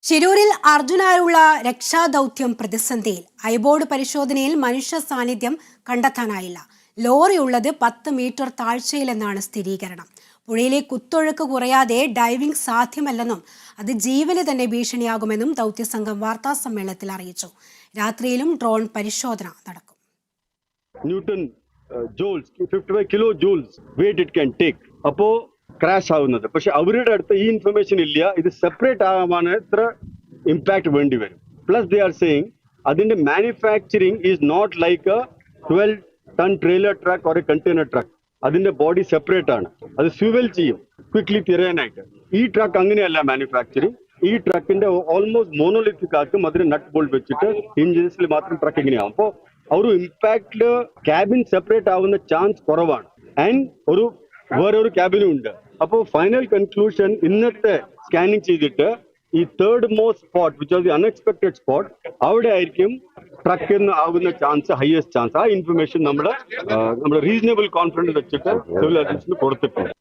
ശിരൂരിൽ അർജുനായുള്ള രക്ഷാദൌത്യം പ്രതിസന്ധിയിൽ. ഐബോർഡ് പരിശോധനയിൽ മനുഷ്യ സാന്നിധ്യം കണ്ടെത്താനായില്ല. ലോറിയുള്ളത് 10 മീറ്റർ താഴ്ചയിലെന്നാണ് സ്ഥിരീകരണം. പുഴയിലെ കുത്തൊഴുക്ക് കുറയാതെ ഡൈവിംഗ് സാധ്യമല്ലെന്നും അത് ജീവന് തന്നെ ഭീഷണിയാകുമെന്നും ദൗത്യസംഘം വാർത്താസമ്മേളനത്തിൽ അറിയിച്ചു. രാത്രിയിലും ഡ്രോൺ പരിശോധന നടക്കും. Newton joules 55 kilo joules weight it can take. അപ്പോൾ ക്രാഷ് ആവുന്നത്. പക്ഷെ അവരുടെ അടുത്ത് ഈ ഇൻഫർമേഷൻ ഇല്ല. ഇത് സെപ്പറേറ്റ് ആവാൻ എത്ര ഇമ്പാക്ട് വേണ്ടി വരും. പ്ലസ് ദേ ആർ സെയിങ് അതിന്റെ manufacturing is not like a 12-ton trailer truck or a container truck. അതിന്റെ ബോഡി സെപ്പറേറ്റ് ആണ്. അത് സ്വിവൽ ചെയ്യും ക്വിക്ലി തിരയാനായിട്ട്. ഈ ട്രക്ക് അങ്ങനെയല്ല മാനുഫാക്ചറിങ്. ഈ ട്രക്കിന്റെ ഓൾമോസ്റ്റ് മോണോലിത്തിക് ആക്കും. അതിന് നട്ട് ബോൾട്ട് വെച്ചിട്ട് ഇഞ്ചിൻസിൽ മാത്രം ട്രക്ക് ഇങ്ങനെയാവും. അപ്പോൾ ഒരു ഇമ്പാക്റ്റില് ക്യാബിൻ സെപ്പറേറ്റ് ആവുന്ന ചാൻസ് കുറവാണ്. ആൻഡ് വേറൊരു ക്യാബിനും ഉണ്ട്. അപ്പോൾ ഫൈനൽ കൺക്ലൂഷൻ ഇന്നത്തെ സ്കാനിങ് ചെയ്തിട്ട് ഈ third most spot which are the unexpected spot, അവിടെ ആയിരിക്കും ട്രക്കിന് ആവുന്ന ചാൻസ് ഹയസ്റ്റ് ചാൻസ്. ആ ഇൻഫർമേഷൻ നമ്മുടെ റീസണബിൾ കോൺഫിഡൻസ് വെച്ചിട്ട് സിവിൽ അഡ്മിഷന് കൊടുത്തിട്ടുണ്ട്.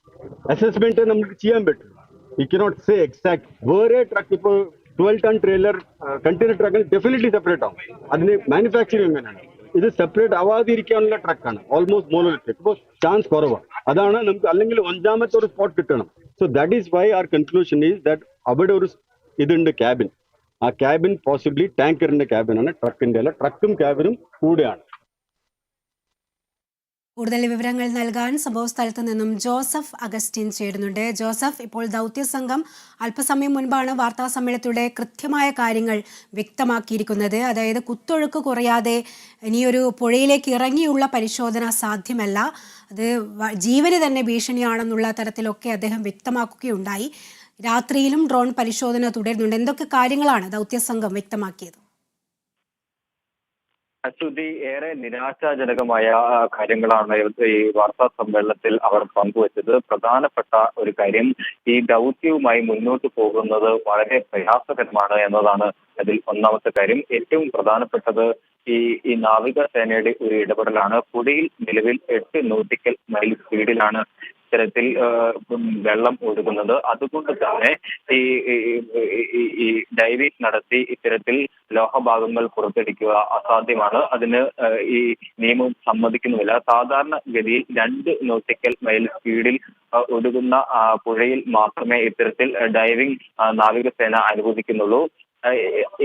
അസസ്മെന്റ് നമുക്ക് ചെയ്യാൻ പറ്റും. You cannot say exact. വേറെ ട്രക്ക് ഇപ്പോൾ 12-ton ട്രെയിലർ കണ്ടെയ്നർ ട്രക്കിന് ഡെഫിനറ്റ്ലി സെപ്പറേറ്റ് ആവും. അതിന് മാനുഫാക്ചറിങ് എങ്ങനെയാണ്. ഇത് സെപ്പറേറ്റ് ആവാതിരിക്കാനുള്ള ട്രക്കാണ്. Almost monolithic. ഇപ്പോൾ ചാൻസ് കുറവാണ്. അതാണ് നമുക്ക് അല്ലെങ്കിൽ 5ാമത്തെ ഒരു സ്പോട്ട് കിട്ടണം. So that is why R conclusion is that അവിടെ ഒരു ഇതുണ്ട് ക്യാബിൻ. ആ ക്യാബിൻ പോസിബിലി ടാങ്കറിന്റെ ക്യാബിനാണ്, ട്രക്കിന്റെ അല്ല. ട്രക്കും ക്യാബിനും കൂടെയാണ്. കൂടുതൽ വിവരങ്ങൾ നൽകാൻ സംഭവസ്ഥലത്ത് നിന്നും ജോസഫ് അഗസ്റ്റിൻ ചേരുന്നുണ്ട്. ജോസഫ്, ഇപ്പോൾ ദൗത്യസംഘം അല്പസമയം മുൻപാണ് വാർത്താ സമ്മേളനത്തിലൂടെ കൃത്യമായ കാര്യങ്ങൾ വ്യക്തമാക്കിയിരിക്കുന്നത്. അതായത് കുത്തൊഴുക്ക് കുറയാതെ ഇനിയൊരു പുഴയിലേക്ക് ഇറങ്ങിയുള്ള പരിശോധന സാധ്യമല്ല, അത് ജീവന് തന്നെ ഭീഷണിയാണെന്നുള്ള തരത്തിലൊക്കെ അദ്ദേഹം വ്യക്തമാക്കുകയുണ്ടായി. രാത്രിയിലും ഡ്രോൺ പരിശോധന തുടരുന്നുണ്ട്. എന്തൊക്കെ കാര്യങ്ങളാണ് ദൗത്യസംഘം വ്യക്തമാക്കിയത്? അശ്വതി, ഏറെ നിരാശാജനകമായ കാര്യങ്ങളാണ് ഈ വാർത്താ സമ്മേളനത്തിൽ അവർ പങ്കുവച്ചത്. പ്രധാനപ്പെട്ട ഒരു കാര്യം, ഈ ദൗത്യവുമായി മുന്നോട്ട് പോകുന്നത് വളരെ പ്രയാസകരമാണ് എന്നതാണ് അതിൽ ഒന്നാമത്തെ കാര്യം. ഏറ്റവും പ്രധാനപ്പെട്ടത് ഈ നാവികസേനയുടെ ഒരു ഇടപെടലാണ്. പുഴയിൽ നിലവിൽ 8 നോട്ടിക്കൽ മൈൽ സ്പീഡിലാണ് ഇത്തരത്തിൽ വെള്ളം ഒഴുകുന്നത്. അതുകൊണ്ട് തന്നെ ഈ ഡൈവിംഗ് നടത്തി ഇത്തരത്തിൽ ലോഹഭാഗങ്ങൾ പുറത്തെടുക്കുക അസാധ്യമാണ്. അതിന് ഈ നിയമം സമ്മതിക്കുന്നുമില്ല. സാധാരണ ഗതിയിൽ 2 നോട്ടിക്കൽ മൈൽ സ്പീഡിൽ ഒഴുകുന്ന പുഴയിൽ മാത്രമേ ഇത്തരത്തിൽ ഡൈവിംഗ് നാവികസേന അനുവദിക്കുന്നുള്ളൂ.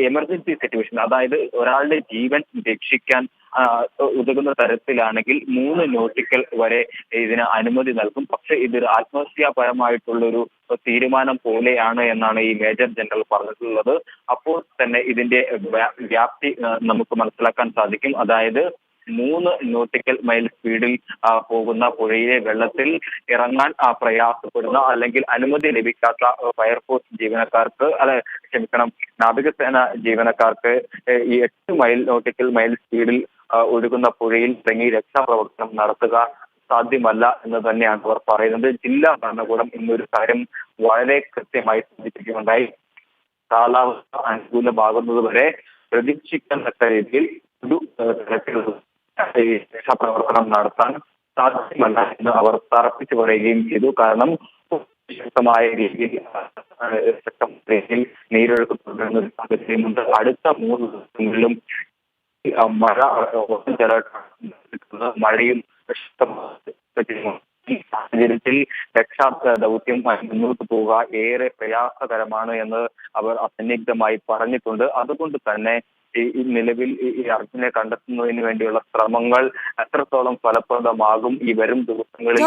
എമർജൻസി സിറ്റുവേഷൻ, അതായത് ഒരാളുടെ ജീവൻ രക്ഷിക്കാൻ ഉതകുന്ന തരത്തിലാണെങ്കിൽ 3 നോട്ടിക്കൽ വരെ ഇതിന് അനുമതി നൽകും. പക്ഷെ ഇതൊരു ആത്മഹത്യാപരമായിട്ടുള്ളൊരു തീരുമാനം പോലെയാണ് എന്നാണ് ഈ മേജർ ജനറൽ പറഞ്ഞിട്ടുള്ളത്. അപ്പോൾ തന്നെ ഇതിന്റെ വ്യാപ്തി നമുക്ക് മനസ്സിലാക്കാൻ സാധിക്കും. അതായത് 3 നോട്ടിക്കൽ മൈൽ സ്പീഡിൽ പോകുന്ന പുഴയിലെ വെള്ളത്തിൽ ഇറങ്ങാൻ പ്രയാസപ്പെടുന്ന അല്ലെങ്കിൽ അനുമതി ലഭിക്കാത്ത ഫയർഫോഴ്സ് ജീവനക്കാർക്ക് നാവികസേന ജീവനക്കാർക്ക് ഈ 8 നോട്ടിക്കൽ മൈൽ സ്പീഡിൽ ഒഴുകുന്ന പുഴയിൽ ഇറങ്ങി രക്ഷാപ്രവർത്തനം നടത്തുക സാധ്യമല്ല എന്ന് തന്നെയാണ് അവർ പറയുന്നത്. ജില്ലാ ഭരണകൂടം ഇന്നൊരു കാര്യം വളരെ കൃത്യമായി സൂചിപ്പിക്കുകയുണ്ടായി. കാലാവസ്ഥ അനുകൂലമാകുന്നത് വരെ പ്രതീക്ഷിക്കത്തക്ക രീതിയിൽ ഒരു തരത്തിലുള്ള രക്ഷാപ്രവർത്തനം നടത്താൻ സാധ്യമല്ല എന്ന് അവർ തറപ്പിച്ചു പറയുകയും ചെയ്തു. കാരണം ശക്തമായ രീതിയിൽ നീരൊഴുക്ക് തുടരുന്ന ഒരു സാഹചര്യമുണ്ട്. അടുത്ത 3 ദിവസങ്ങളിലും മഴ മഴയും ഈ സാഹചര്യത്തിൽ രക്ഷാ ദൗത്യം മുന്നോട്ട് പോവുക ഏറെ പ്രയാസകരമാണ് എന്ന് അവർ അസന്നിഗ്ധമായി പറഞ്ഞിട്ടുണ്ട്. അതുകൊണ്ട് തന്നെ ഈ നിലവിൽ ഈ അർജുനെ കണ്ടെത്തുന്നതിന് വേണ്ടിയുള്ള ശ്രമങ്ങൾ എത്രത്തോളം ഫലപ്രദമാകും ഈ വരും ദിവസങ്ങളിൽ